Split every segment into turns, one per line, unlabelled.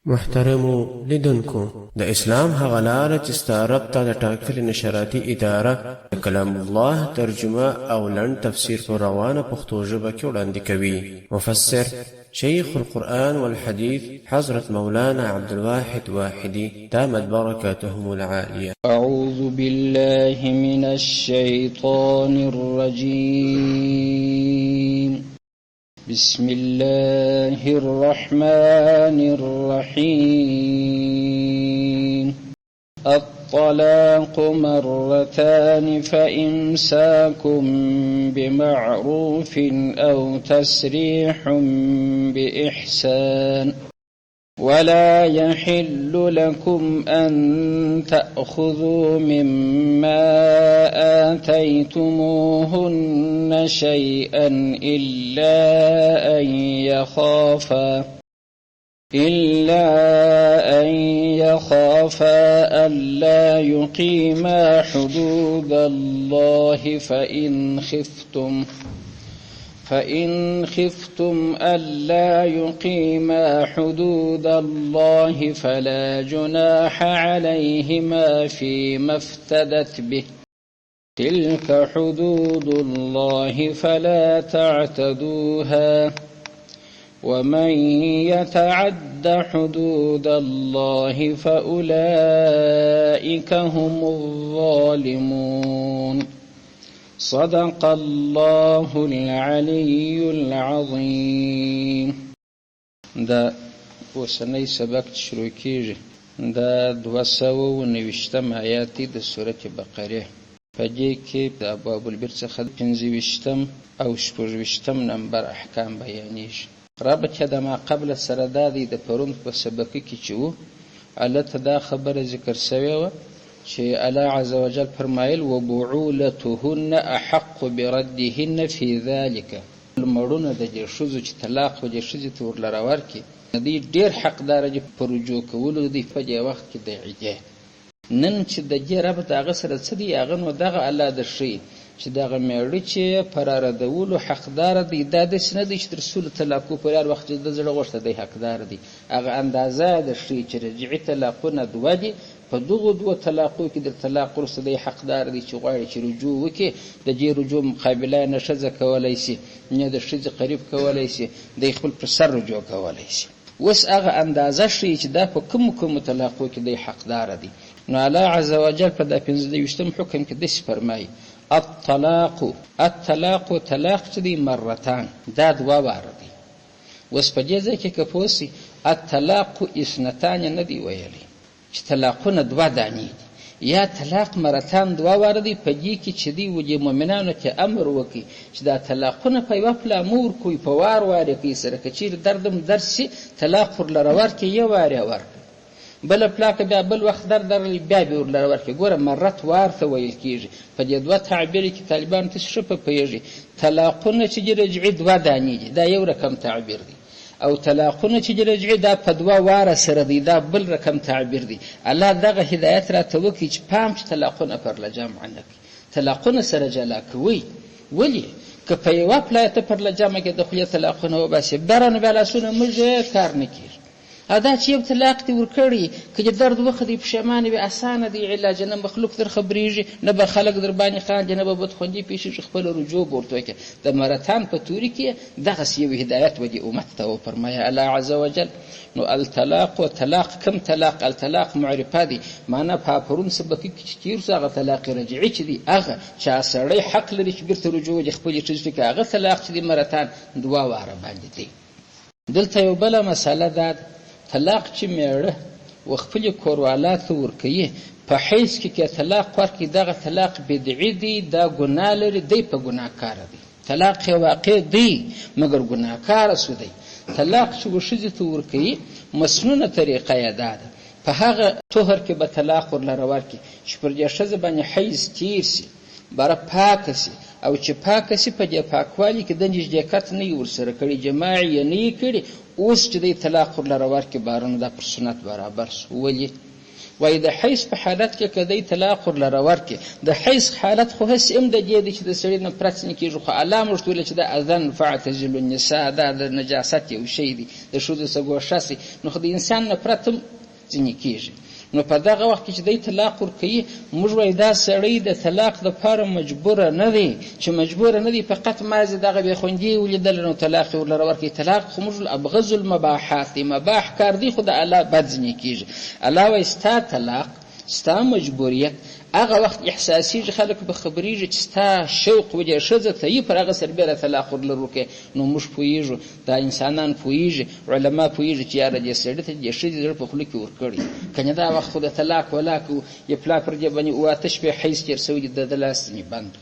محترمو لیدونکو د اسلام هغه لاره چې ستا رب ته د ټاکلې نشراتي اداره د کلام الله ترجمه او لنډ تفسیر په روانه پښتو ژبه کې وړاندې کوي. مفسر شيخ القرآن والحديث حضرت مولانا عبد الواحد واحدي دامت بركاتهم العالية.
أعوذ بالله من الشيطان الرجيم. بسم الله الرحمن الرحيم. الطلاق مرتان فإمساكم بمعروف أو تسريح بإحسان ولا يحل لكم أن تأخذوا مما آتيتموهن شيئا إلا أن يخافا ألا يقيما حدود الله فإن خفتم ألا يقيما حدود الله فلا جناح عليهما فيما افتدت به تلك حدود الله فلا تعتدوها ومن يتعد حدود الله فأولئك هم الظالمون. صدق الله العلي العظيم. دا اوسنی سبق شروع کیږي. دا 290 آیات د سورة بقره. په دې کې د ابواب البر څخه 25 او 26 نمبر احکام بیانېږي. رابطه د ما قبل سره د پرون په سبق کې چې وو الله ته دا خبره ذکر شوی و چې الله عز وجل فرمایل وبعولتهن احق بردهن في ذلك. المړونه د جشوزو چې طلاق و جشوزي تور لراور کې دې ډېر حقدار دي پر رجوع کولو دي په دې وخت کې د عده نن چې د دې رب دغه سره څه دی هغه نو دغه الله د شي چې دغه مېړه چې فرار دولو حقدار دی د سن د رسول طلاق پر هر وخت د زړه غوښته دی حقدار دی هغه اندازه د شي چې رجعي طلاقونه دوه دي په دغه دوه طلاقو کې د طلاق وروسته دی حقدار دی چې غواړي چې رجوع وکړي د دې رجوع مقابله نه ښځه کولای شي نه د ښځې قریب کولای شي د خپل پر سر رجوع کولای شي. اوس هغه اندازه شي چې دا په کوم طلاقو کې دی حقدار دی. نو الله عز وجل په 25 حکم کې د فرمایي الطلاق طلاق چې دی مرتان دا دوه واره دي. اوس په دې ځای کې کپوسی الطلاق اثنتان نه دی ویلي چې طلاقونه دوه دانی دي یا طلاق مرتان دوه واره دي. په دې کې چې دی وجه مؤمنانو ته امر وکي چې دا طلاقونه په یو پلا مور کوي په واره کې سره کچیر دردم درسي طلاق پر لرور کې یو واره ورک بل پلاک بیا بل وخت بیا به ورلور کې ګوره مرت وارثه ویل کیږي. په دې دوه تعبیر کې طالبان ته شپه پیږي طلاقونه چې رجعي دوه دانی دي دا یو رقم تعبیر دی او طلاقونه چې رجعي دا په دوه واره سره دی دا بل رقم تعبیر دی. الله دغه هدایت را ته وکي چې پام چې طلاقونه پر لجمع نه طلاقونه سره جلا کوي ولی که په یو پلاته پر لجمع کې د خو طلاقونه وباسي برن بلاسونه مجه کار نه کوي. ادا چې یو طلاق دی ورکړي کله درد وخدي پښیمانه به اسانه دی علاج نه مخلوق در خبريږي نه به خلق در باندې خان جنبه بد خوندي پیښې خپل رجوع ورته کې د مرتان په توري کې دغه یو هدایت ودی امت ته او فرمایا الله عز وجل. نو الطلاق و طلاق کم طلاق الطلاق معرفه دي معنا په پرون سبق کې چې تیر څنګه طلاق رجعي چې دی هغه چې سړی حق لري چې بیرته رجوع د خپل چیز کې هغه طلاق چې دی مرتان دوه واره باندې دی. دلته یو بل مسله ده طلاق چې مېړه وخپل کوروالات ورکوي په حیث کې طلاق ورکړي دغه طلاق بدعي دی دا ګناه لري دی په ګناهکار دی. طلاق واقع دی مګر ګناهکار سو دی. طلاق چې وشي ته ورکوي مسنونه طریقه یې ده په هغه طهر کې به طلاق ورلره ورکړي چې پر دې ښځه باندې حیز تیر سي بره پاک سي او چې پاک سي په دې پاکوالي کې د نږدېکت نه ورسره کړي جماع یې نه کړي اوس چې د طلاق ورلره ورکړي بارونه د پر سنت برابر سو. ولی وایي د حیض په حالت کې که دی طلاق ورلره ورکړي، د حیض حالت خو هسې هم د دې دی چې د سړي نه پرت نه کېږي، خو الله موږ ته ویلي چې د اذن فاعتزلوا النساء دا د نجاست یو شی دی، د ښځو څخه ګوښه سي، نو خو د انسان نه پرت هم ځینې کېږي. نو په دغه وخت کې چې دی طلاق ورکوي، موږ وایي دا سړی د طلاق دپاره مجبوره نه دی، چې مجبوره نه دی فقط مازې دغه بېخوندي یې ولیدله نو طلاق یې ورلره ورکوي. طلاق خو موږ ابغض المباحات دی، مباح کار دی، خو د الله بد ځینې کېږي. الله وایي ستا طلاق، ستا مجبوریت هغه وخت احساسیږي، خلک به خبرېږي چې ستا شوق وجې ښځه ته یې پر هغه سربېره طلاق ورلره ورکوي. نو موږ پوهېږو، دا انسانان پوهېږي، علما پوهېږي چې یاره دې سړي ته دې ښځې زړه په خوله کې ورکړي، که نه دا وخت خو د طلاق ولاک و، یې پلا پر دې باندې 8 شپې حیض تېر سوی دی، د ده لاس ځینې بند.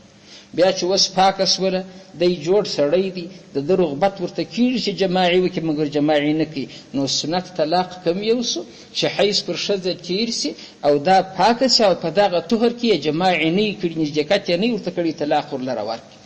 بیا چې اوس پاکه سوله، دی جوړ سړی دی، د ده رغبت ورته کېږي چې جماعي وکړي، مګر جماعي نه کوي. نو سنت طلاق کم یو سو چې حیض پر ښځه تېر سي او دا پاکه سي او په دغه طهر کې یې جماعي نه یې کړي، نزدېکت یې نه یې ورته کړي، طلاق ورلره ورکړي.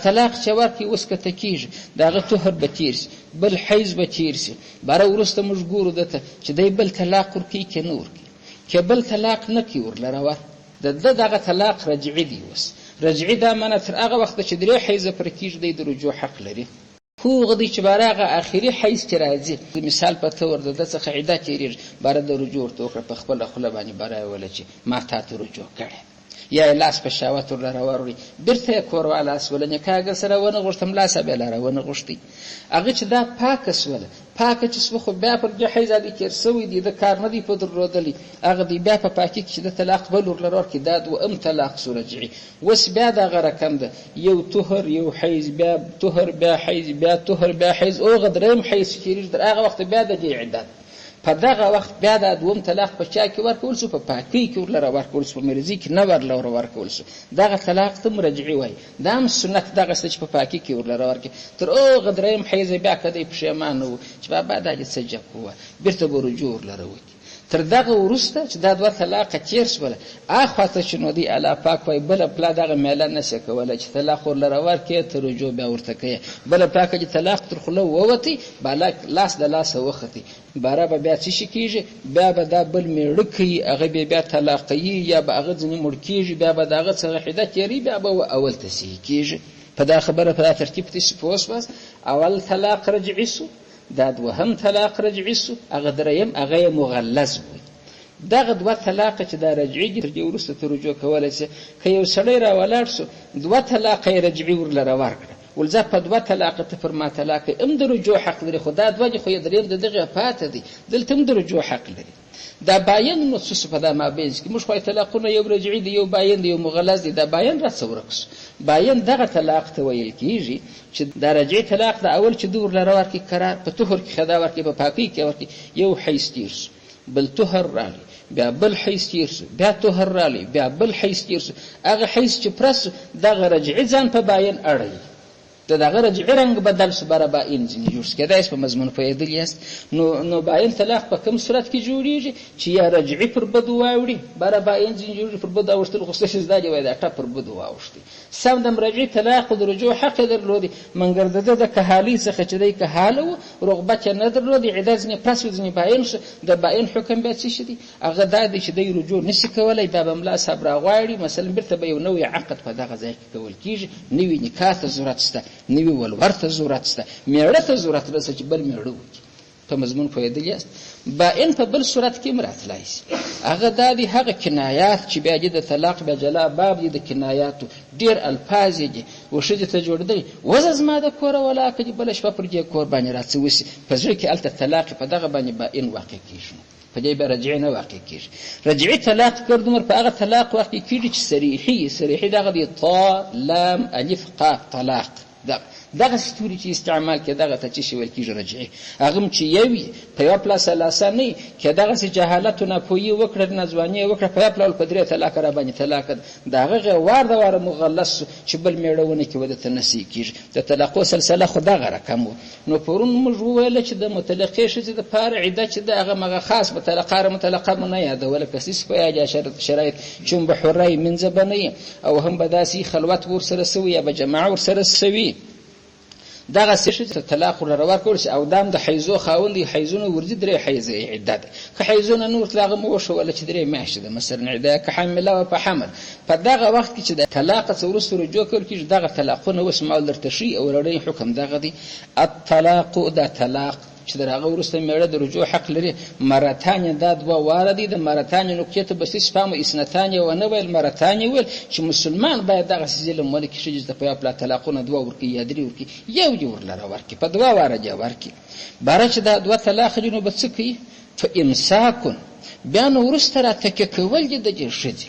طلاق چې ورکړي اوس که ته کېږي، د هغه طهر به تېر سي، بل حیض به تېر سي، باره وروسته موږ ګورو ده ته چې دی بل طلاق ورکوي که نه ورکوي. که بل طلاق نه کوي ورلره ورکړي، د ده دغه طلاق رجعي دی. اوس رجعي دا معنی تر هغه وخته چې 3 حیضه پرې کېږي، دی د رجوع حق لري. خو هغه دی چې باره هغه آخري حیض چې راځي، د مثال په طور د ده څخه عده تېرېږي، باره د رجوع ورته وکړه په خپله خوله باندې، باره یې وویله چې ما تا ته رجوع کړی، یا یې لاس په شهوت ورلره واروړي، بېرته یې کورواله سوله، نکاح اګر سره ونه غوښتم لاسه بیا لاره ونه غوښتئ. هغه چې دا پاکه سوله، پاکه چې سوه، خو بیا پر دې حیض دی تېر سوی دی، د کار نه دی په درلودلی، هغه دی بیا په پاکي کې چې د طلاق بل ورلره ورکړي، دا دوهم طلاق سو رجعي. اوس بیا دغه رقم ده، یو طهر، یو حیض، بیا طهر، بیا حیض، بیا طهر، بیا حیض، هغه درېیم حیض چې تېرېږي، تر هغه وخته بیا د دې عدت. په دغه وخت بیا دا دوم طلاق په چا کې ورکول سو؟ په پاکۍ کې ورلره ورکول سو، په مرضي کې نه ورلره ورکول سو. دغه طلاق ته هم رجعي وایي. دا هم سنت دغسته چې په پاکۍ کې ورلره ورکړي. تر هغه درېیم حیض بیا که دی پښېمانه و چې بابا دا دې څه جب ووه، بېرته به رجوع ورلره وکړي. تر دغه وروسته چې دا 2 طلاقه تېر سوله، اخواته چې نو دی الله پاک وایي بله پلا دغه میله نشي کولی چې طلاق ورلره ورکړي، ته رجوع بیا ورته کوي. بله پلا که چې طلاق تر خوله ووتی، بالا لاس د لاسه وختي، باره به بیا څه شي کېږي؟ بیا به دا بل میړه کوي، هغه بیا طلاقوي، یا به هغه ځینې مړ کېږي، بیا به د هغه څخه عده تېري، بیا به اول تصحیح کېږي. په دا خبره په دا ترتیب تاسې پوه شواست. اول طلاق رجعي سو، دا دوهم طلاق رجعي سو، هغه درېیم هغه یې مغلظ وي. دغه 2 طلاقه چې دا رجعي دي، تر دې وروسته ته رجوع کولی شي. که یو سړی را ولاړ سو، 2 طلاقه یې رجعي ورلره ورکړه، ولځه په 2 طلاقه ته پر ما طلاق هم د رجوع حق لري، خو دا 2 دي، خو یې درېیم د دغه پاته دي، دلته هم د رجوع حق لري. دا باین نو څه په دا مابین کې موږ خو طلاقونه یو رجعي دی، یو باین دی، یو مغلظ دی. دا باین را څه ورک سو؟ باین دغه طلاق ته ویل کېږي چې دا رجعي طلاق د اول چې د ورلره ورکړي قرار په طهر کې خدا ورکړي، په پاکۍ کې ورکړي، یو حیض تېر سو، بل طهر راغلی، بیا بل حیض تېر سو، بیا طهر راغلی، بیا بل حیض تېر سو، هغه حیض چې پوره سو، دغه رجعي ځان په باین اړوي، دغه رجعي رنګ بدل سو، باره باین ځینې جوړ سو. کېدای شي په مضمون پوهېدلي یاست. نو باین طلاق په کوم صورت کې جوړېږي؟ چې یا رجعي پر بدو واوړي، باره باین ځینې جوړېږي پر بدو اوښتل، خو څه شي زده دي وایي دا ټپ پر بدو واوښتي. سم دم رجعي طلاق د رجوع حق یې درلودی، مګر د ده د کهالۍ څخه چې دی کهاله و، رغبت یې نه درلودی، عده ځینې پس و ځینې باین شو. د باین حکم بیا څه شي دی؟ هغه دا دی چې دی رجوع نشي کولی، بیا به ملا صاحب راغواړي، مثلا بېرته به یو نوی عقد په دغه ځای کې کول کېږي، نوي نکاح ته ضرورت شته، نوي ولور ته ضرورت شته، میړه ته ضرورت رسه چې بل میړه وکړي. په مضمون پوهېدلي یاست. باین په بل صورت کې هم راتلی شي. هغه دا دي هغه کنایات چې بیا دي د طلاق بیا جلا باب دي د کنایاتو، ډېر الفاظ یې دي. و ښځې ته جوړېدلي وزه زما د کوره ولاکه دي، بله شپه پر دې کور باندې را څه وسي، په زړه کې هلته طلاق په دغه باندې باین واقع کېږي، په دې به رجعي نه واقع کېږي. رجعي طلاق ګرد عمر په هغه طلاق واقع کېږي چې صریحي دغه دی، طا لام الف قاف طلاق، دغه ستوري چې استعمال کې دغه ته چې شي ویل کېږي رجعي. هغه هم چې یو وي، په یوه پله ثلاثه نه وي، که دغسې جهالت و ناپوهي وکړه، ناځواني یې وکړه، په یوه پله په 3 طلاقه را باندې طلاق ده، د هغه وار د واره مغلظ سو چې بل میړه ونه کړي، وده ته نصیح کېږي. د طلاقو سلسله خو دغه رقم و. نو پرون موږ وویله چې د مطلقې ښځې دپاره عده چې ده هغه مغه خاص مطلقه مطلقه مو نه یادوله، کسیس په یاد شرایط چون به حرۍ منځه به نه او هم به داسې خلوت ورسره سوي یا به جماعه ورسره سوي. دغسې ښځې ته طلاق ورله ورکول شي او دا هم د حیزو خاوند دی، حیزونه ورځي 3 حیزې عده ده. که حیزونه نه ورته هغه مو وښوله چې 3 میاشتې ده مثلا عده، که حامله وه په حمل، په دغه وخت کې چې د طلاق څخه وروسته رجوع کول کېږي، دغه طلاقونه اوس ما درته ښیي او لړۍ حکم دغه دی. الطلاق دا طلاق چې در هغه وروسته میړه د رجوع حق لري، مرتان دا 2 واره دي. د مرتان نقطې ته بسیس فهم اثنتان ونه ویل، مرتان ویل چې مسلمان باید دغسې ظلم ونه کړي ښځې ته په یو پلا طلاقونه 2 ورکړي یا 3 ورکړي، یو دې ورلره ورکړي، په 2 واره دې ورکړي. باره چې دا 2 طلاق دي نو به څه کوي؟ فامساکن، بیا نو وروسته راتکیه کول دي د دې ښځې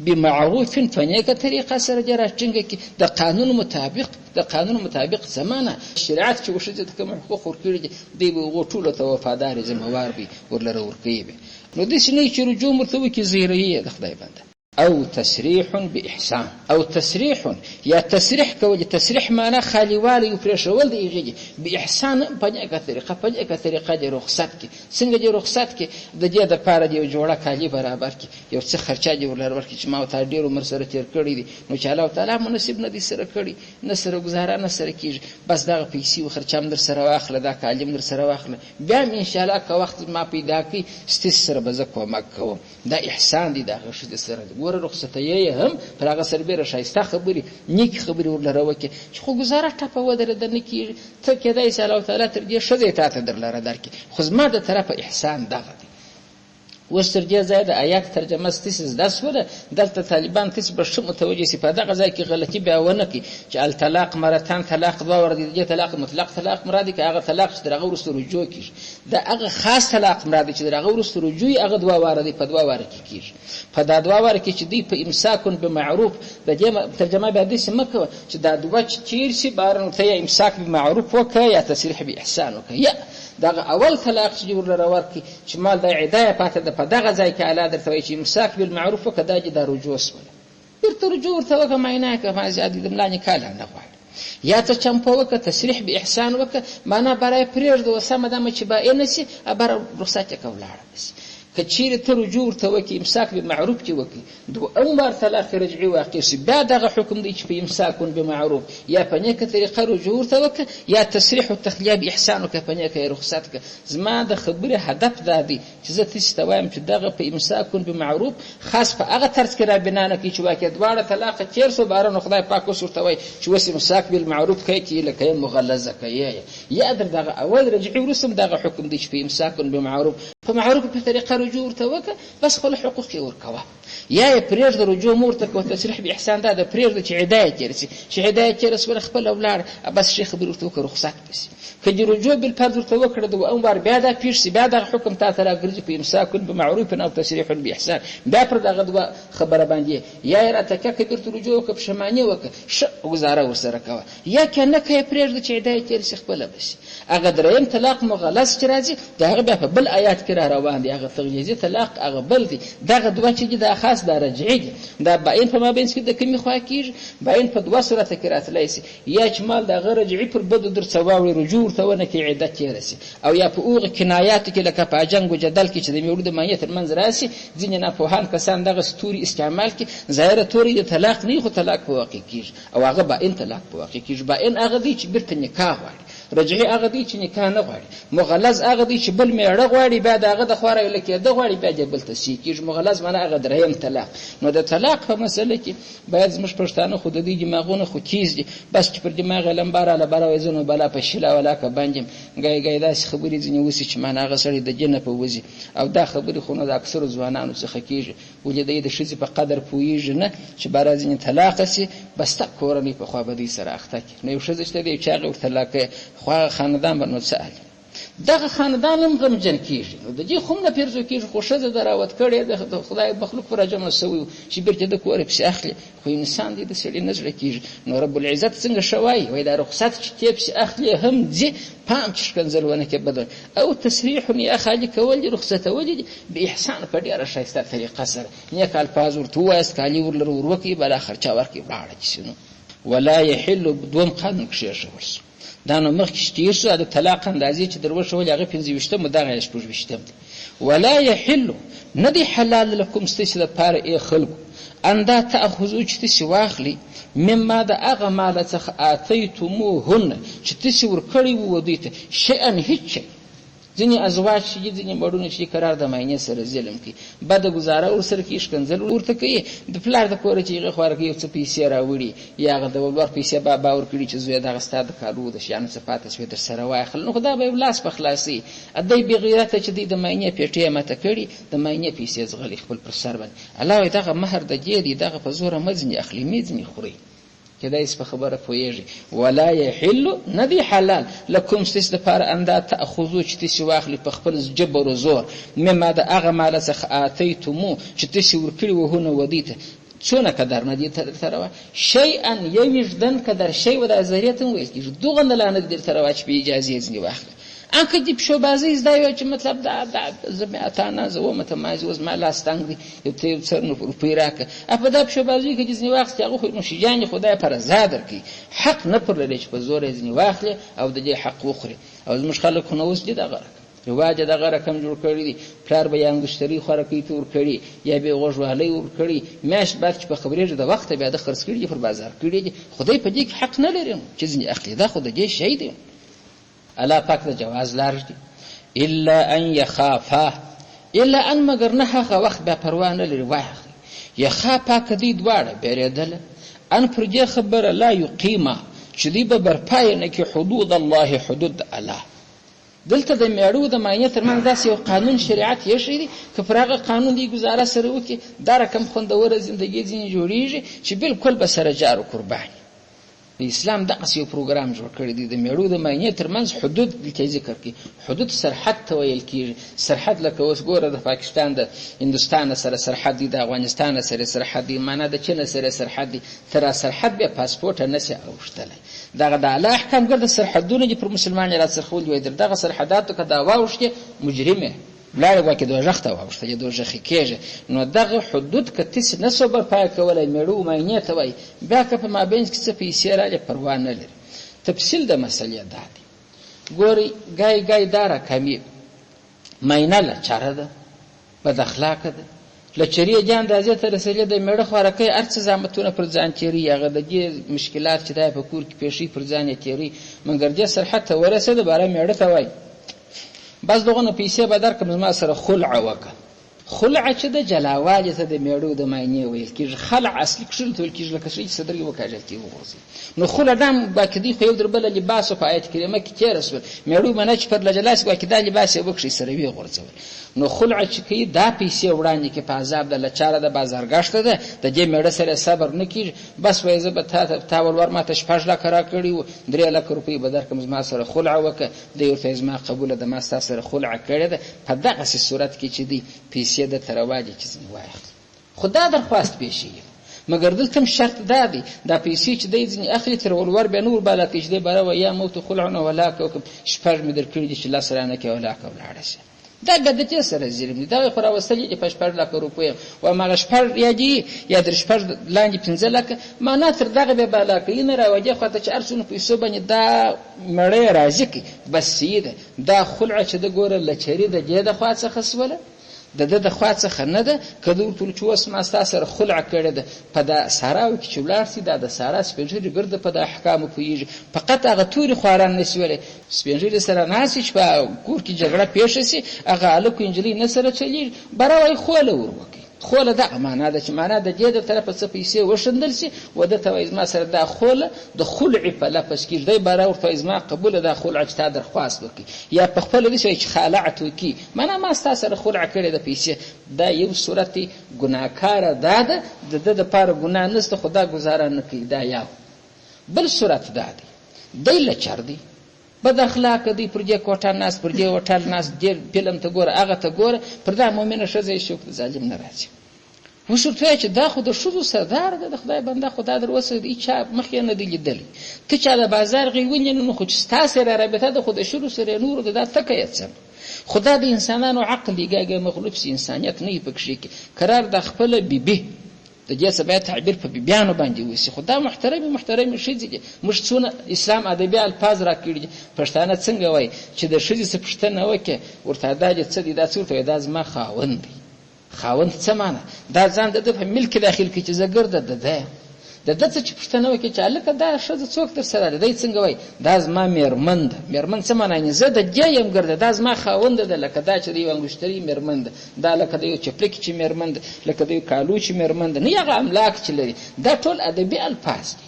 بمعروف، په نیکه طریقه سره دې راټینګه کړي د قانون مطابق. د قانون مطابق زمانه شریعت چې ښځې ته کوم حقوق ورکړي دي دوی به هغو ټولو ته وفادار ذمهوار وي، ورلره ورکوي به. نو داسې نه چې رجوع ورته وکړي زیروي د خدای بنده. او تسریح باحسان، او تسریح یا تسریح کول. تسریح معنا خالیوالی او پرېښول د هغې باحسان، په نیکه طریقه، په نیکه طریقه دې رخصت کړي. څنګه دې رخصت کړي؟ د دې دپاره دې یو جوړه کالي برابر کړي، یو څه خرچه دې ورلره ورکړي چې ما او تا ډېر عمر سره تېر کړی دی، نو چې الله تعالی مو نصیب نه دي سره کړي، نه سره ګزاره نه سره کېږي، بس دغه پیسې و خرچه هم در سره واخله، دا کالي هم در سره واخله، بیا هم انشاءالله که وخت ما پیدا کړي ستاسې سره به زه کومک کوم. دا احسان دی د هغه ښځې سره. ګوره رخصتیې هم پر هغه سربېره ښایسته خبرې، نیکې خبرې ورلره وکړي چې خو ګزاره ټپه ودرېده نه کېږي، ته کېدای شي الله تعالی تر دې ښځې تا ته درلره درکړي، خو زما د طرفه احسان دغه دی. اوس تر دې ځایه د آیات ترجمه ستاسې زده شوله. دلته طالبان تاسې به ښه متوجه سي، په دغه ځای کې غلطي بیا ونه کړي چې الطلاق مرتان طلاق 2 واره دي. د دې طلاق مطلق طلاق مراد دی که هغه طلاق چې تر هغه وروسته رجوع کېږي؟ د هغه خاص طلاق مراد دی چې تر هغه وروسته رجوع یې هغه 2 واره دی، په 2 واره کې کېږي. په دا 2 واره کې چې دوی په امساکن بمعروف، د دې ترجمه بیا داسې مه کوه چې دا 2 چې تېر سي باره نو ته یا امساک بمعروف وکړه یا تسریح باحسان وکړه. یا دغه اول طلاق چې ورلره ورکړي چې مال د عده یې پاته ده، په دغه ځای کې اعلی درته وایي چې امساک بالمعروف وکړه، دا چې دا رجوع شوله. بیرته رجوع ورته وکړه، معاینه یې کړه، ما زیات د ملا نکاح لا نه غواړي. یا ته چمپه وکړه، تسریح باحسان وکړه، معنا برای پرېږده و سمه دمه چې بائنه سي، بره رخصت یې کړه ولاړه بس. که چیرې ته رجوع ورته وکړي، امساک بالمعروف چې وکړي، 2 بار طلاق رجعي واقع شي، بیا دغه حکم دی چې په امساکن بمعروف یا په نیکه طریقه رجوع ورته وکړه یا تسریح او تخلیه باحسان وکړه، په نیکه یې رخصت کړه. زما د خبرې هدف دا دی چې زه تاسې ته وایم چې دغه په امساکن بمعروف خاص په هغه طرز کې را بنا نه کړي چې واقع 2 طلاق تېر شو، باره نو خدای پاک اوس ورته وایي چې اوس امساک بالمعروف کوي چې لکه یې مغلظه کوي، یا در دغه اول رجعي وروسته دغه حکم دی چې په امساکن بمعروف په معروف په طریقه رجوع ورته وکړه، بس خپل حقوق یې ورکوه. یا یې پرېږده رجوع مو ورته کوه. تسریح باحسان دا د پرېږده چې عده یې تېره سي، چې عده یې تېره سوله خپله ولاړه، بس ښې خبرې ورته وکړه، رخصت به سي. که دې رجوع بالفرض ورته وکړه 2 بار بیا دا پېښ سي، بیا دغه حکم تا ته راګرځي په امساک بمعروف او تسریح باحسان، بیا پر دغه 2 خبره باندې یا یې راتکه که بیرته رجوع وکړه، پښیماني وکړه، ښه ګزاره ورسره کوه. یا که نه که یې پرېږده چې عده یې تېره سي، خپله به سي. هغه 3م طلاق مغلظ چې راځي د هغه بیا په بل آیات کې را روان دی، هغه تغلیظي طلاق هغه بل دی. دغه 2 چې دي دا خاص دا رجعي دي. دا باین په مابینځ کې د کومې خوا کېږي؟ باین په 2 صورته کې راتلی سي، یا چې مال د هغه رجعي پر بدو در څه واوړي، رجوع ورته ونه کړي، عده تېره سي، او یا په هغو کنایاتو کې لکه په جنګ و جدل کې چې د میړو د معنیې تر منځ راسي، ځینې ناپوهان کسان دغه ستوري استعمال کړي، ظاهره تورې د طلاق نه، خو طلاق په واقع کېږي، او هغه باین طلاق په واقع کېږي. باین هغه دی چې بیرته نکاح غواړي، رجعي هغه دی چې نکاح نه غواړي، مغلظ هغه دی چې بل میړه غواړي، بیا د هغه د خوا راویله کېده غواړي، بیا دې بل ته سي کېږي. مغلظ معنا هغه 3م طلاق. نو د طلاق په مسله کې باید زموږ پښتانه خو د دې دماغونه خو تیز دي، بس چې پر دماغ یې لمبه راله بره وایي زه نو بلا په شله ولاکه باندې ګای ګای داسې خبرې ځینې وسي چې معنا هغه سړی د جنه په وځي، او دا خبرې خو نو د اکثرو ځوانانو څخه کېږي، ولې دی د ښځې په قدر پوهېږي نه چې باره ځینې طلاقه سي، بس تا کورنۍ په خوا به دوی سره اخته کړي. نو یو ښځه چې دی چې هغه ورته طلاقه خو خاندان به نو څه حال دغه خاندان هم غمجن کېږي. نو د دې خو هم نه پیرزو کېږي، خو ښځه د راوت کړې د خدای مخلوق په راجمع سوی و چې بیرته د کور پسې اخلي، خو انسان دی د سړي نه زړه کېږي. نو رب العزت څنګه ښه وایي، وایي دا رخصت چې تی پسې اخلي هم ځي، پام چې ښکنځل ونه کړي بدل. او تسریح یا خالي کول دي، رخصتول دي باحسان په ډېره ښایسته طریقه سره، نیک الفاظ ورته ووایاست، کالي ورلره ور وکړي، بلا خرچه ورکړي، ولاړه چې سي. نو ولا یحل 2م قانون کښېښول شو. دا نو مخکې چې تېر شو د طلاق اندازې چې در وښولې هغه 25 دغه یې 26 دی. ولا یحل نه دی حلال لکم ستاسې دپاره ای خلکو ان دا تأخذو چې تاسې واخلي مما د هغه ماله څخه آتیتموهن چې تاسې ورکړي وو دوی ته شیئا هیڅ شی. ځینې ازواج چې دي ځینې مړونه چې قرار د ماینې سره ظلم کوي، بده ګزاره ورسره کوي، ښکنځل ورته کوي، د پلار د کوره چې هغه خواره کوي یو څه پیسې راوړي یا هغه د ولور پیسې بابا ورکړي چې زویه دغه ستا د کالو د شیانو څه پاته شوې در سره واخل، نو خو دا به یې لاس په خلاصوي. دی بې غیرته چې دی د ماینې پیټې یې ماته کړي، د ماینې پیسې ځغلي خپل پر سر باندې. الله وایي دغه مهر د دې دی، دغه په زوره مه ځینې اخلي، مې ځینې خورئ. کدای په خبره پوهیږي. ولا یحل ندی حلال لکم ستاسو دپاره ان دا تأخذو چې تاسې واخلي په خپل جبر و زور مما د هغه ماله څخه آتیتمو چې تاسې ورکړي وهونه ودی ته څونه قدر نه دي درته روا شیئا یو وجدن قدر شی و د ازریت هم ویل کېږي دوغه نه لانه درته روا چې په اجازې یې ځینې واخله. انکه دې پښوبازۍ زده وي چې مطلب دا زه اتانه زه ومه تمازي اوس ما لاس تنګ دی یو ته یو څه روپۍ راکړه په دا پښوبازۍ کې چې ځینې واخیستې هغه خو نوشیجانې خدای په رضا درکوي، حق نه پر لري چې په زور یې ځینې واخلې او د دې حق وخوري. او زموږ خلک خو نه اوس دې دغه رواج یې دغه رقم جوړ کړي دي، پلار به یې انګشتري خوراکۍ ته ورکړي یا به یې غوږوالۍ ورکړي، میاشت بعد چې په خبرېږي د وخته بیا د خرڅ کړي دي پر بازار کړي دي، خدای په دې کې حق نه لري چې ځینې اخلي، دا خو د دې شی دی. الله پاک د جواز لار دی. الا ان یخافا الا ان مگر نه هغه وخت بیا پروا نه لري واخلي یخافا کدی دواړه بیرېدله ان پر دې خبره لا یقیما چې دی به برپای نه کې حدود الله حدود الله. دلته د میړو د ماینې ترمنځ داسې یو قانون شریعت یې شی دی که پر هغه قانون دی ګزاره سره وکړي دا رقم خوندوره زندګي ځینې جوړیږي چې بالکل به سره جار و قرباني. اسلام دغسې یو پروګرام جوړ کړی دی د میړو د ماینې ترمنځ حدود دلته ذکر کړي. حدود سرحد ته ویل کېږي. سرحد لکه اوس ګوره د پاکستان د هندوستان سره سرحد دی، د افغانستان سره سرحد دی، معنا د چین سره سرحد دی، تر سرحد بیا پاسپورټ نه شي اوښتلی. دغه د الله احکام ګرد سرحدونه دي پر مسلمان را څرخول وي دغه سرحداتو که دا واوښتې مجرمه لاړې واکې دوژخ ته واوښته یا دوژخي کېږي. نو دغه حدود که تاسې نه سو برپایه کولی میړو ماینې ته وایي بیا که په مابینځ کې څه پیسې رالې پروا نه لري. تفصیل د مسلې دا دی. ګورئ ګای دا رقمي ماینه لچره ده، بد اخلاقه ده، لچرې جان اندازې ته رسېدلې د میړه خوارکۍ هر څه زحمتونه پر ځان تېروي، هغه د دې مشکلات چې دا په کور کې پیښوي پر ځان یې تېروي، مګر دې سرحد ته ورسېده باره میړه ته وایي بس دغه نه پیسې به درکړم زما سره خلع وکړه. خلع چې د جلاوالې ته د میړو د ماینې ویل کېږي. خلع اصلي کښلو ته ویل کېږي لکه سړي چې صدرګې وکاږل کېږي وغورځي. نو خلع دا هم باقي خو یو در بله لباسو په آیت کریمه کې تېره شول میړو منه چې پر لجلاس باقي دا لباس یې وکړي سره ویې غورځول. نو خلع چې کوي دا پیسې وړاندې کې په عذاب د لچاره د بازارګشته ده د دې میړه سره صبر نه کېږي. بس وایي زه به تا ولور ماته 6 لکه راکړي وو 3 لکه روپۍ به درکړم زما سره خلع وکړه. دی ورته زما قبوله ده ما ستا سره خلع کړې ده. په دغسې صورت کې چې دی پیسې درته رواجې چې ځینې واخلي. خو دا درخواست پیښیږي مګر دلته هم شرط دا دی دا پیسې چې دی ځینې اخلي تر ولور بیا نور بالا کوي چې دی باره وایي یا موت خلعونه ولاکه وکړم 6 مې در کړي دي چې لاس رانه کې ولاکه ولاړه شي. دا ګدچې سره ظلم دی. دغه خو راوستلې دي په 6 لکه روپۍ و هماغه 6 یا دي یا در 6 لاندې 15 لکه معنا تر دغه بیا بالا کوي نه راوجې خو ته چې هر څونه پیسو باندې دا مړی راضي کوي بس یې ده. دا خلع چې د ګوره لچري د دې د خوا څخه سوله د د خوا څخه نه ده که د ورته چې اوس ما ستا سره خلع کړې ده په دا ساراو کې چې ولاړ سي دا د سارا سپین ږیري ګرده په د احکامو پوهېږي فقط هغه تورې خواران نه سي ویلی سپین ږیري سره ناست چې په کور کې جګړه پیښه سي هغه هلک و نجلۍ نه سره چلېږي بره وایي خوله ور وکړي. خوله دغه معنا ده چې معنا د دې د طرفه څه پیسې وښندل سي و ده ته وایي زما سره دا خوله د خلعې په لفظ کېږي. دی باره ورته وایي زما قبوله دا خلعه چې تا درخواست وکړي یا په خپله داسې وایي چې خالعت وکړي معنا ما ستا سره خلع کړې ده پیسې. دا یو صورت ګناهکاره دا ده د ده دپاره ګناه نشته خو دا ګزاره نه کوي. دا یو. بل صورت دا دی دی لچر دی بد اخلاق دی پر دې کوټه ناست پر دې هوټل ناست دې فلم ته ګوره هغه ته ګوره پر دا مؤمنه ښځه یې شوق د ظالم نه راځي. اوس ورته وایي چې دا خو د ښځو سردار ده د خدای بنده خو دا در اوسه د هېچا مخ یې نه دی لیدلی ته چا د بازار غیونې نو خو چې ستا سره رابطه ده خو د ښځو سره نورو ده دا تکه یې څه خو دا د انسانانو عقل دی ګاګه مغلوب سي انسانیت نه یې پکښې کې قرار د خپله بیبي د دې څه باید تعبیر په بیبیانو باندې وشي. خو دا محترمې ښځې دي. موږ څونه اسلام ادبي الفاظ راکړي دي. پښتانه څنګه وایي چې د ښځې څه پوښتنه وکړې ورته دا دې څه دي دا څه ورته وایي دا زما خاوند دی. خاوند څه معنی دا ځان د ده په ملک داخل کړي چې زه ګرده د ده د ده څه چې پوښتنه وکړي چې هلکه دا ښځه څوک در سره ده دی څنګه وایي دا زما مېرمن ده مېرمن څه معنی یعنې زه د دې یم ګرده دا زما خاونده ده لکه دا چې د یو انګشتري مېرمن ده دا لکه د یو چپلکي چې مېرمن ده لکه د یو کالو چې مېرمن ده نه هغه املاک چې لري دا ټول ادبي الفاظ دي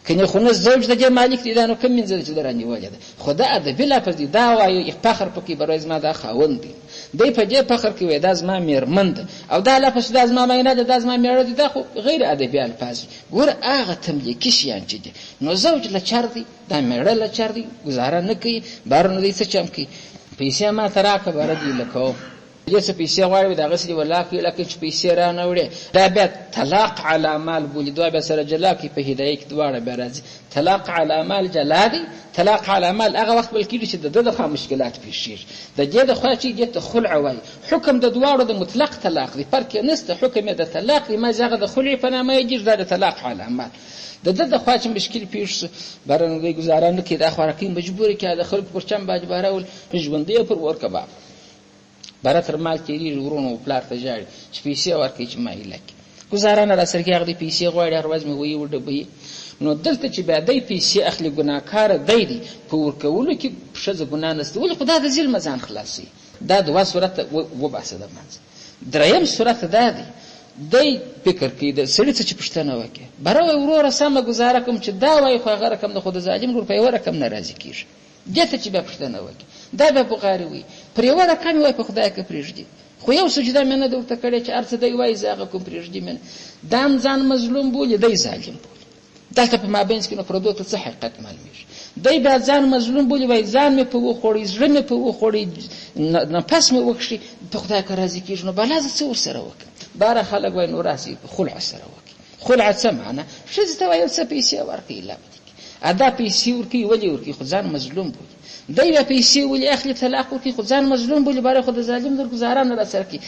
کنی خو نه زوج د دې مالک دی دا نو کوم منځ چې در نیولې ده خو دا ادبي لفظ دی دا وایي فخر پکې بروي زما دا خاوند دی دی په دې فخر کې وای دا زما مېرمن ده او دا لفظ دا زما مینه ده دا زما مېړه دی دا خو غیر ادبي الفاظ ګور هغه تملیکي شیان چې دي نو زوج لچر دی دا مېړه لچر دی گزاره نه کوي بار نه دی څه چم کوي پیسې ما تراکه بر دی لکو دې څه پیسې غواړي دا غسې ولا کې لکه چې پیسې را نه وړي دا بیا طلاق علی مال بولی دوه به سره جلا کې په هدايه کې دواړه به راځي طلاق علی مال جلا دی طلاق علی مال هغه وخت بل کېږي چې د دغه مشکلات پیښیږي د دې د خوا چې دې ته خلع وایي حکم د دواړو د مطلق طلاق دی فرق نشته حکم د طلاق دی ما زغه د خلع په نامه یې د طلاق علی مال د د خوا چې مشکل پیښ شو برنګي گزاره نه کې د خوراکي مجبور کې د خلکو پر چم باج بارول ژوندې پر ور کباب بره تر مال تیریږي ورونو پلار ته ژاړي چې پیسې ورکړي چې مایله کړي ګزاره نه راسره کې هغه د پیسې غواړي هر ورځ مې وایي وډبوي نو دلته چې بیا دی پیسې اخلي ګناهکاره دی په ورکولو کې ښځه ګناه نشته ولې خو دا د ظلمه ځان خلاصوي دا دوه صورت وباسه د منځ دریم صورت دا دی دی فکر کوي د سړي څه چې پوښتنه وکړي بره وایي وروره سمه ګزاره کوم چې دا وایي خو هغه رقم د خو د ظالم لور په یوه رقم نه راضي کېږي دې ته چې بیا پوښتنه وکړي دا بیا بغاري وایي پر یوه رقم وایي په خدای که پرېږدي خو یو سجده مې نه ده ورته کړې چې هر څه دی وایي زه هغه کوم پرېږدي مې نه دا هم ځان مظلوم بولي دی ظالم بولي دلته په مابینځ کې نو پردو ته څه حقیقت معلومېږي دی بیا ځان مظلوم بولي وایي ځان مې په وخوړی زړه مې په وخوړی نفس مې وکښي په خدای که راضي کېږي نو بلا زه څه ورسره وکړم باره خلک وایي نو راسي خلع سره وکړي خلع څه معنی ښځې ته وایي څه پیسې ورکړي لا ادا پیسې ورکوي ولې ورکوي خو ځان مظلوم بولي دی بیا پیسې ولې اخلي طلاق ورکوي خو ځان مظلوم بولي باره خو د ظالم در ګزاره نه راسره کوي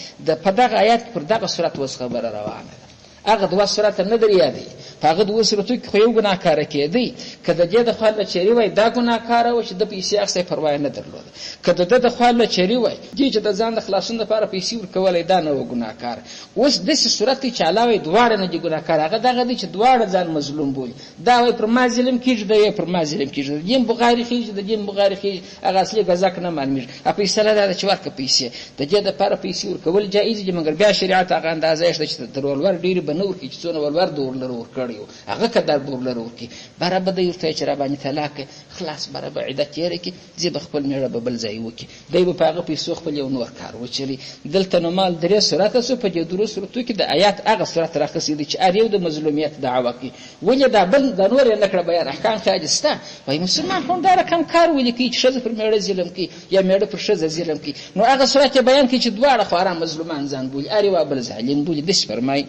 په دغه آیات پر دغه صورت اوس خبره روانه ده هغه دوه صورت نه در یادوي په هغه دوه صورتو کې خو یو ګناهکاره کېدی که د دې د خوا له چیرې وایي دا ګناهکاره و چې د پیسې اخیستی پروا نه درلوده که د ده د خوا له چیرې وایي دې چې د ځان د خلاصون دپاره پیسې ورکولی دا نه و ګناهکاره اوس داسې صورت دی چې الله وایي دواړه نه دي ګناهکاره هغه دغه دی چې دواړه ځان مظلوم بولي دا وایي پر ما ظلم کېږي دا وایي پر ما ظلم کېږي د دین بغاري خېږي د دین بغاري خېږي هغه اصلي ګزاک نه معلومېږي فیصله دا ده چې ورکړه پیسې د دې دپاره پیسې ورکول جایز دي مګر بیا شریعت هغه اندازه یې شته چې تر ولور ډېرې به نه ورکړي چې څونه ولور د ورلره ورکړی و هغه که در ورلره ورکړي بره به دی ورته چې را باندې طلاق خلاص بره به عده تېره کړي زه به خپل مېړه به بل ځای وکړي دی به په هغه پیسو خپل یو نور کار وچلي دلته نو مال درې صورته سو په دې درو صورتو کې د آیات هغه صورت راخیستې دی چې هر یو د مظلومیت دعوه کوي ولې دا بل د نور یې نه کړه بیان احکام خارج شته وایي مسلمان هم دا رقم کار ولې کوي چې ښځه پر مېړه ظلم کوي یا مېړه پر ښځه ظلم کوي نو هغه صورت یې بیان کوي چې دواړه خواران مظلومان ځان بولي هر یو بل ظالم بولي داسې فرمایي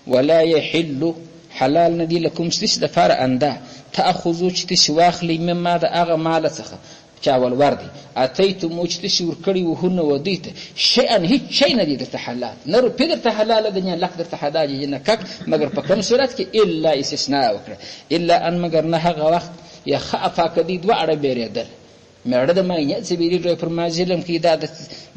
ولا يحل حلال ندی لکم ستاسو دپاره انده تأخذو چې تاسو واخلئ مما د هغه مال څخه چا ولور دی اتیتمو چې تاسو ورکړي وهونه ودی ته شیئا هیڅ شی نه دی درته حلال نه روپۍ درته حلاله ده نه لک درته حلال دی نه کک مګر په کوم صورت کې الا استثناء وکړه الا ان مګر نه هغه وخت یا خافا کدی دوه اړه بیرېدل مېړه د ماینې څه بیرېږي پر ما ظلم کوي دا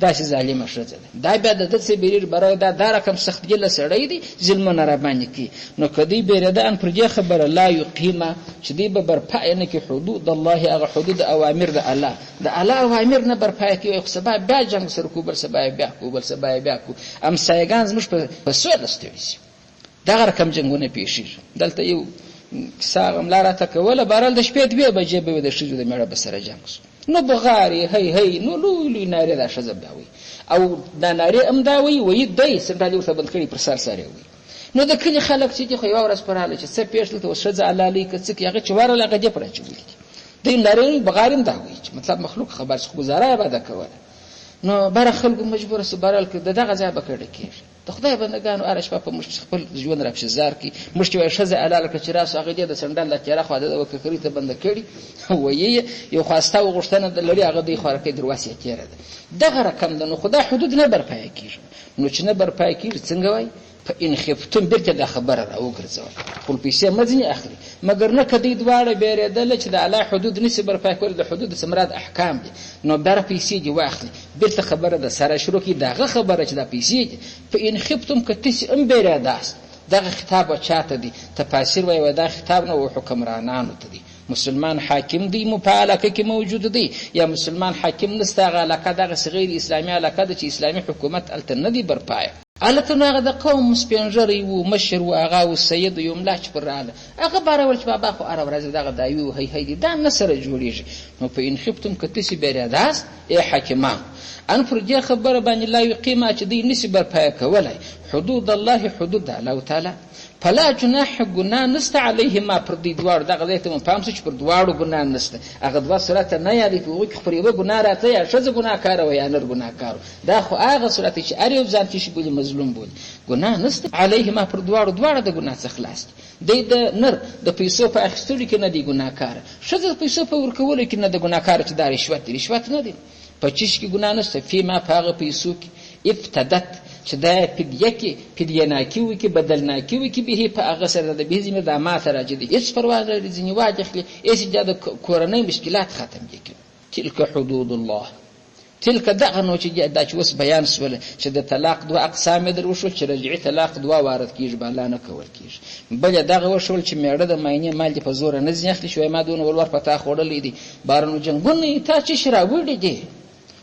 داسې ظالمه ښځه ده دا بیا د ده څه بیرېږي برای دا رقم سختګله سړی دی ظلمونه را باندې کوي نو که دوی بیرېده ان پر دې خبره لا یقیمه چې دوی به برپایه نه کړي حدود الله هغه حدود اوامر د الله د الله اوامر نه برپایه کوي خو سبا بیا جنګ سره کوو بل سبا بیا کوو بل سبا بیا کوو امسایګان زموږ په سوله ستړي شي دغه رقم جنګونه پیښیږي دلته یو کیسه غملا راته کوله بهرحال د شپې 2 بجې به د ښځو د مېړه به سره جنګ شو نو بغاري هی نو لوی نارې دا ښځه بیا وایي او دا نارې هم دا وایي دی سنډالې ورته بند کړي پر سر سر یې وایي نو د کلي خلک چې دي خو یوه ورځ پر حاله چې څه پیښ دلته اوس ښځه حلالوي که څه کړي هغه چې ورغله هغه دې پر اچولي دی نارې بغاري هم دا وایي چې مطلب مخلوق خبر چې ګزاره یې به ده کوله نو بره خلکو مجبوره سو بهرحال که د دغه ځای به کډه کېږي د خدای بندګانو هره شپه په مشت خپل ژوند را پسې زار کړي موږ چې وایي ښځه حلاله کړه چې راسو هغې دې د سنډل د تېره خوا د وککرۍ ته بنده کړي ویې یو خواسته و غوښتنه لري هغه دوی خوارکۍ درواس یې تېره ده دغه رقم ده نو خو دا حدود نه برپایه کېږي نو چې نه برپایه کېږي څنګه وایي په ان خفتم بیرته دا خبره راوګرځول خپل پیسې مه ځینې اخلي مګر نه که دوی دواړه بیرېدله چې د الله حدود نشي برپا کول د حدود څه مراد احکام دي نو بیا پیسې دې واخلي بیرته خبره د سره شروع کړي د هغه خبره چې دا پیسې دي په ان خفتم که تاسې هم بیرېداست دغه خطاب چاته دی تفاسیر وایي دا خطاب نه و حکمرانانو ته دی مسلمان حاکم دی په علاقه کې موجود دی یا مسلمان حاکم نسته هغه علاقه دغسې غیر اسلامي علاقه ده چې اسلامي حکومت هلته نه دی برپایه هلته نو هغه د قوم سپینږیری و مشر و هغه و سید و یو ملا چې پر راغله هغه بارول چې بابا خو هره ورځ دغه دایوي و هی دي دا نه سره جوړېږي نو په ان خفتم که تاسې بیرېداست ای حاکمان ان پر دې خبره باندې لا یقیمه چې دوی نشي برپایه کولی حدود الله حدود الله تعالی فلا جناح ګناه نسته علیهما پر دې دواړو دغه ځای ته مو پام شو چې پر دواړو ګناه نسته هغه دوه صورته نه یادوي په هغو کې خو پر یوه ګناه راته یا ښځه ګناهکاره وه یا نر ګناهکار دا خو هغه صورت چې هر یو ځان چې شي بولي مظلوم بولي ګناه نسته علیهما پر دواړه د ګناه څخه خلاص دي د نر د پیسو په اخیستلو کې نه دی ګناهکاره ښځه د پیسو په ورکولو کې نه د ګناهکاره چې دا رشوت نه دی په چیش کې ګناه نسته فیما په هغه پیسو کې افتدت چې دا فدیه ناکي وکړي بدل ناکي وکړي به په هغه سره د به زمیر د ماته راجع دي هېڅ پروا نه لري ځینې واجخلي هېڅ د کورنۍ مشکلات ختم کړي تلک حدود الله تلک دغه نو چې دا چې اوس بیان شوله چې د طلاق دوه اقسام در وشول چې رجعي طلاق دوه وارد کېږي بالا نه کول کېږي بل دغه وشول چې میړه د ماینې مال دې په زوره نه ځینې اخلي شوی ما دونه ولور په تا خوړلی دي بارنو جنګونه تا چې شي راوړي دي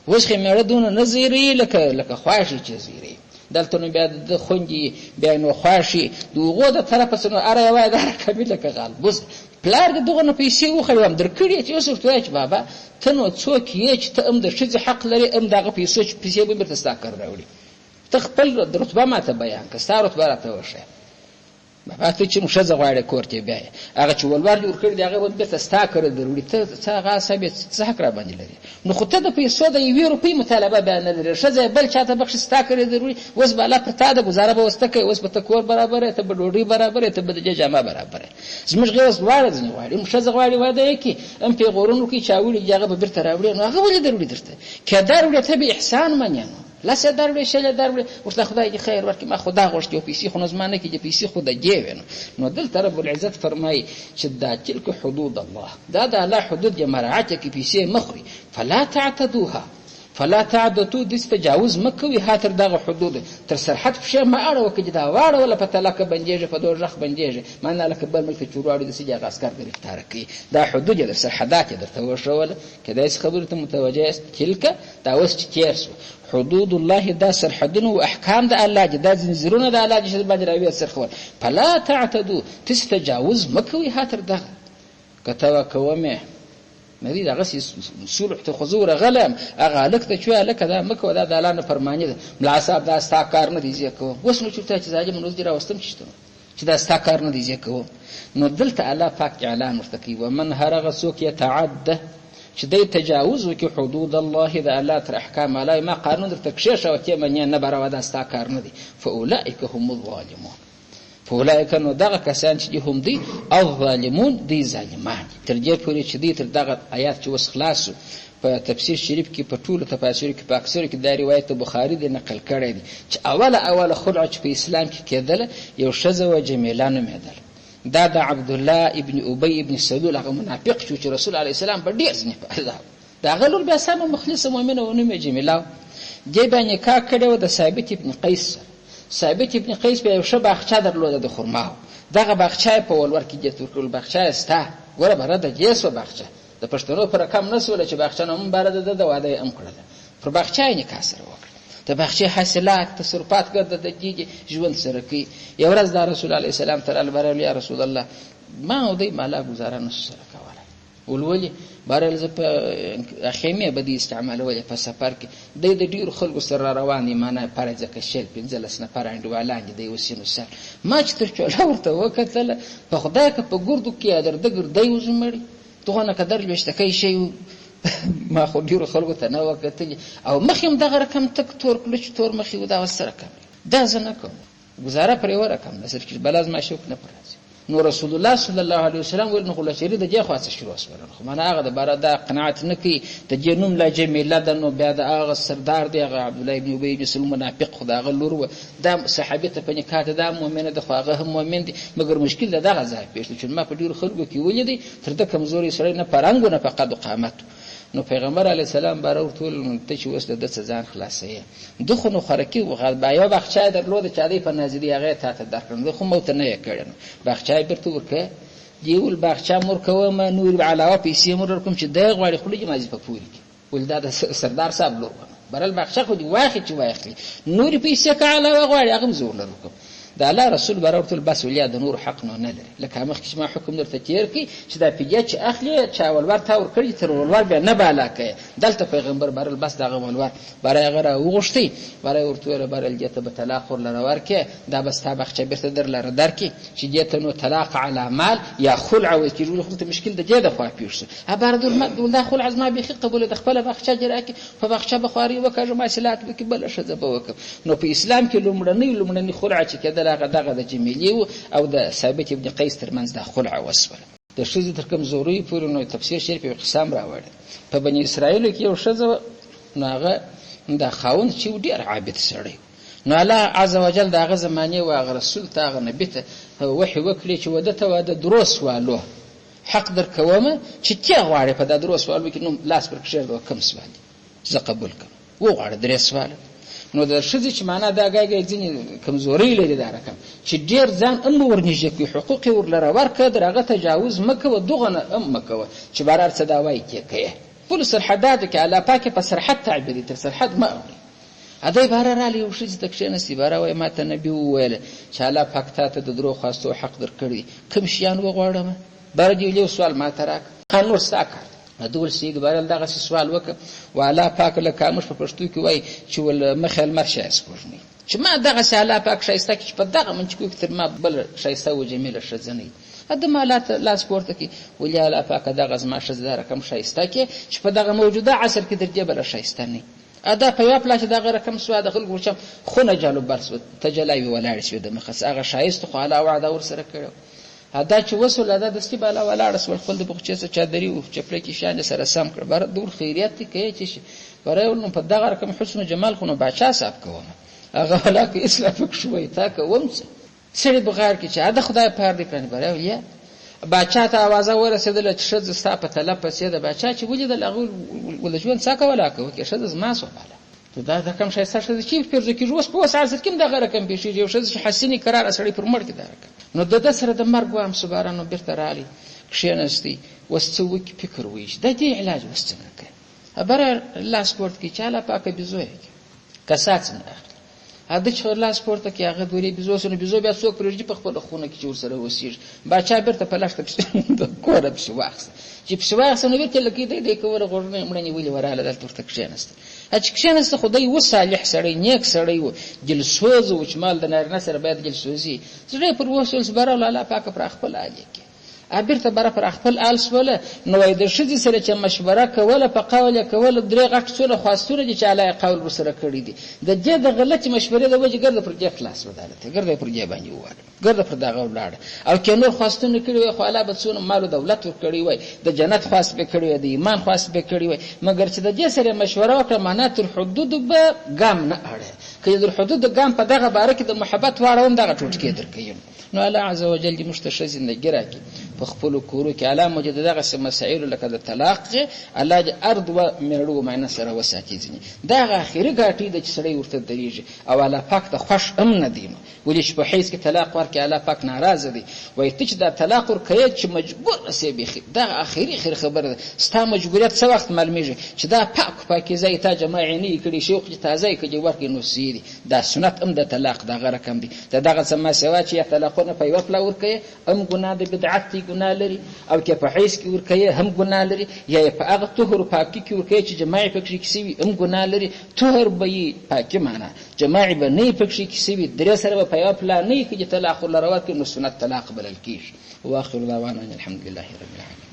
اوس خو میړه دونه نه زیري لکه خواشي چې زیري دلته نو بیا د خوندې بیا نو خواشي د هغو د طرفه څه نو اره یې وایه دا رقمي لکه غالبوز پلار د دغه نه پیسې وخوړې وم در کړې چې اوس ورته وایه چې بابا ته نو څوک یې چې ته هم د ښځې حق لرې هم د هغه پیسې به بېرته ستا کار راوړي ته خپل رتبه ماته بیان کړه ستا رتبه راته وښیه بابا ته چې ښځه غواړې کور ته بیا هغه چې ولور دې ورکړي دي هغه به بېرته ستا کره در وړي ته څه هغه عصب یې څه حق را باندې لري نو خو ته د پیسو د 1 روپۍ مطالبه بیا نه لرې ښځه یې بل چا ته بخښي ستا کره در وړي اوس به الله پر تا د ګزاره به اوس ته کوي اوس به ته کور برابر یې ته به ډوډۍ برابر یې ته به د دې جامه برابر یې زموږ غیر اوس دواړه ځینې غواړي ښځه غواړي واده یې کړي هم پیغورونه وکړي چا وړي دي هغه به بېرته راوړي نو هغه ولې در وړي درته که در وړي ته به احسان منې نو لس یې در وړې شل یې در وړې ورته خدای دې خیر ورکړي ما خو دا غوښتې او پیسې خو نو زما نه کېږي پیسې خو د دې وې نو دلته رب العزت فرمایي چې دا تلک حدود الله دا د الله حدود یې مراعات کې پیسې مه خوري فلا تعتدوها فلا تعدتو دې تجاوز مه کوئ ها تر دغه حدود تر سرحد پښې مه اړوه که چې دا واړوله په طلاقه بندېږي په دوزخ بندېږي معنا لکه بل ملک ته چې ور واړوي داسې دې هغه عسکر ګرفتاره کوي دا حدود یې در سرحدات یې درته وښوله که داسې خبرو ته متوجه یاست تلکه دا اوس چې تېر شو حدود الله دا سرحدونه و احکام د الله دي دا زنځیرونه د الله دي چې باندې راوي سرخول فلا تعتدو تاسې تجاوز مه کوئ ها تر دغه که ته کومې مری دغه صلح ته خضور غلم هغه لک ته چوي لک دا مکه دا د الله نه فرمانی ده ملا صاحب دا ستا کار نه دی ځکه اوس نو چرته چې ځاجم نو دې راوستم چې دا ستا کار نه دی ځکه نو دلته الله پاک اعلان ورته کوي ومن هرغه څوک يتعد چې دی تجاوز وکړي حدود الله د الله تر احکام الله ما قانون درته کښېښه او ته منې نه برابر دا ستا کار نه دی فاولئک هم الظالمون فاولئک نو دغه کسان چې هم دي الظالمون دی ظالمان تر دې پورې چې دی تر دغه آیات چې اوس خلاص په تفسیر شریف کې په ټولو تفاسیرو کې په اکثرو کې دا روایت بخاري دی نقل کړی دی چې اوله خلع چې په اسلام کې کېدله یو ښځه وه جمیله نومېدله دا د عبدالله ابن ابی ابن سلول هغه منافق شو چې رسول علیه السلام په ډېر ځینې په عذاب د هغه لور بیا سمه مخلصه مؤمنه و نوم یې جمیله دې بیا نکاح کړی و د ثابت ابن قیس سره ثابت ابن قیس بیا یو ښه باغچه درلوده د خرماو دغه باغچه یې په ولور کې جت ورکړل باغچه یې ستا ګوره بره د دې سوه باغچه د پښتنو په رقم نه سوله چې باغچه نه هم باره ده د واده یې هم کړله پر باغچه یې نکاح سره وکړه د باغچې حاصلات تصرفات ګرده د دې ژوند سره کوي یو ورځ دا رسول علیه السلام ته راغله بهرول یا رسول الله ما او دی مالا ګزاره نشو سره کولی ولولې بهرول زه په خیمې به دې استعمالولې په سفر کې دی د ډېرو خلکو سره را روان دي مانه پاره ځکه شل 15 نفر انډیوالان دي دی اوس یې نو سر ما چې تر چوله ورته وکتله په خدای که په ګردو کې درده ګردی وزمړي دغونه که در لوشتکی شی ما خو ډېرو خلکو ته نه وکتلي او مخ یم دغه رقم تک تور کړه چې تور مخ یې و دا اوس څه رقم دا زه نه کوم ګزاره پرې ورکم نه صرف چې بلا زما شوق نه پر راځي نو رسول الله صلی الله علیه وسلم ویل نو غلچری د دې خاصه شروع وسول خو معنا هغه د بار دا قناعت نه کوي د جنوم لا جمیله د نو بیا د هغه سردار دی هغه عبد الله ابن ابي بن سلول منافق خدای غلور و دا صحابه ته په نکاح د مؤمنه د خواغه هم مؤمن دي مګر مشکل دغه ځای پیښ چې ما په ډیر خلکو کې ولیدي تر د کمزوري سره نه پرنګ نه په قد قامت نو پیغمبر علی السلام بارو ټول ته چې وسله د ځان خلاصې دغه نو خرکی و غل بیا بخچای درلود چې دی په نازلی هغه ته درکړم خو مو ته نه کړم بخچای برته ورکه دیول بخچا مور کوم نور علاوه پیسې مور کوم چې دغه غوړي خلک مازی په پوری کې ولدا د سردار صاحب لور برل بخچا خو دی واخی چې واخلی نور پیسې کا علاوه غوړي هغه زور لرکم د الله رسول برورت بس ولیا د نور حق نه لري لکه مخکې ما حکم درته تیر کی چې دا پیګه چې اخلي چا ولور تا ور کړی تر ولور بیا نه بالا کوي دلته پیغمبر برل بس دغه ولور برای غره وغشتي برای ورته برل جته به طلاق ور لور کې دا بس تا بخچه برته در لره درکې چې جته نو طلاق علی مال یا خلع او چې جوړ خپل مشکل د جده خو پیښ ابر دل خلع از ما بخي قبول د خپل بخچه جراکي په بخچه بخاري وکړه ماسلات به کې بل شزه به وکړه نو په اسلام کې لومړنی خلع چې کده دغه د جمیلی او د ثابت ابن قیس ترمنځ د خلع وسوله د شذ تر کوم زوري پورې نو تفسیر شریف یو قسم راوړل په بنی اسرائیل کې یو شذ ناغه د خاون چې ډیر عابد سړی نو الله عز وجل دغه زمانه او رسول ته نبی ته وحی وکړي چې ودته واده دروس والو حق در کومه چې تی غواړي په د دروس والو کې نو لاس پر کشر د کم سوال زه قبول کوم و غواړي درې سوال نو د شذ چې معنا دا غاګه ځینې کمزوري لري دا رقم چې ډیر ځان ورنيږي کوي حقوق ورلره ورکه درغه تجاوز مکه دغه مکه چې بارار څه دا وایي کوي پول سرحدات کې الله پاک په سرحد تعبدي تر سرحد ما اده بارار علی او شذ تکشنه سی بارا وای ماته نبی ویل چې الله پاک ته د درو خاصو حق درکړي کوم شیان وغواړم برجې یو سوال ما تراک قانون ساکه دول سیګ بارل دغه سوال وک والا پاک له کامش په پښتو کې وای چې ول مخل مرشه اسپورني چې ما دغه سالا پاک شایسته کې په دغه من چې تر ما بل شایسته او جمیله شزنی اده مالات لا سپورت کې ولیا لا پاک دغه زما شزدار کم شایسته کې چې په دغه موجوده عصر کې درجه بل شایسته نه ادا په یو پلاش دغه رقم سوا د خلکو چې خونه جالو برس تجلای ولاړ شو د مخص هغه شایسته خو علا وعده ور سره کړو ادا چې وصل ادا د ستی بالا ولاړ سول خپل د بخچې څخه چادري او چپلې کې شان سره سم کړ بر دور خیریت کوي چې ورایول په دغه رقم حسن جمال خو نو بچا صاحب کوم هغه ولاکه اسلام فک شوي تا کوم سړي بغیر کې چې ادا خدای په دې پرنه برایول یا بچا ته आवाज ورسېدل چې شذ ستا په طلب پسې د بچا چې ولید لغول ولجون څاکه ولاکه کې شذ ما سو بالا دا کوم شي سره چې پرځ کې روس په وسه ځکه دغه رقم به شي یو شذ حسینی قرار سړي پر مړ کې دا نو د سره د مرګ وام سبارانو بیرته رالی کښینستی وسڅو کې فکر ویش د دې علاج وسڅنګه ابر الله سپورت کې چاله پاکه بيزوي کسات نه اده چې الله سپورت کې هغه دوی بيزوسونه بيزو بیا څوک پرېږي په خپل خونه کې چې ورسره وسیږي بچا بیرته په لاشته د کوره په واخس چې په واخس نو بیرته لکه دې کوره غوړنه مړنی ویلې وراله دلته ورته کښینسته چې کښینسته خدای وصالح سړی نیک سړی و جلسوز او چمال د نارینه سره باید جلسوزي زړه پر وسول سبحان الله پاک پر خپل علی کې ابرته بر پر خپل آلس ولا نو د شذ سره چې مشوره کوله په قول کوله درې غټ څونه خاصونه چې علی قول وسره کړی دي د دې د غلط مشورې د وجه ګرځي پر دې خلاص ودالته ګرځي پر دې باندې واره ګرځي پر دغه ولاړ او کینو خاصونه کړی وي خو علا به څونه مال او دولت ور کړی وي د جنت خاص به کړی وي د ایمان خاص به کړی وي مګر چې د دې سره مشوره وکړه معنا تر حدود به ګام نه اړه کله د حدود ګام په دغه باره کې د محبت واړوم دغه ټوټ کې درکې نو الله عز وجل دې مشتشز زندګی راکړي په خپل کورو کې علامه مجدد دغه مسائل لکه د طلاق الله دې ارض و مړو معنی سره وساتي ځنی دا اخیری ګاټي د سړی ورته دریږي او الله پاک ته خوش امن دي ولې چې په حیث کې طلاق ورکړي الله پاک ناراضه دي وایي چې دا طلاق ورکړي چې مجبور سي بخي دا اخیری خبره ستا مجبوریت څه وخت معلومیږي چې دا پاکیزه ته جماعي نه کړي شوق چې تازه کړي ورکړي نو سيدي دا سنت د طلاق دغه رقم دي دغه سم سوا چې طلاقونه په یو پلا ورکړي ام ګناه د بدعت ګناه لري او کې په حیث کې ورکړي هم ګناه لري یا په هغه طهور پاکي کې ورکړي چې جماعي پکې کیسي هم ګناه لري طهور به پاکي معنا جماعي به نه پکې کیسي درې سره په یو پلا نه کې طلاق لروات کې نو سنت طلاق بلل کیږي واخر دعوانا الحمد لله رب العالمين.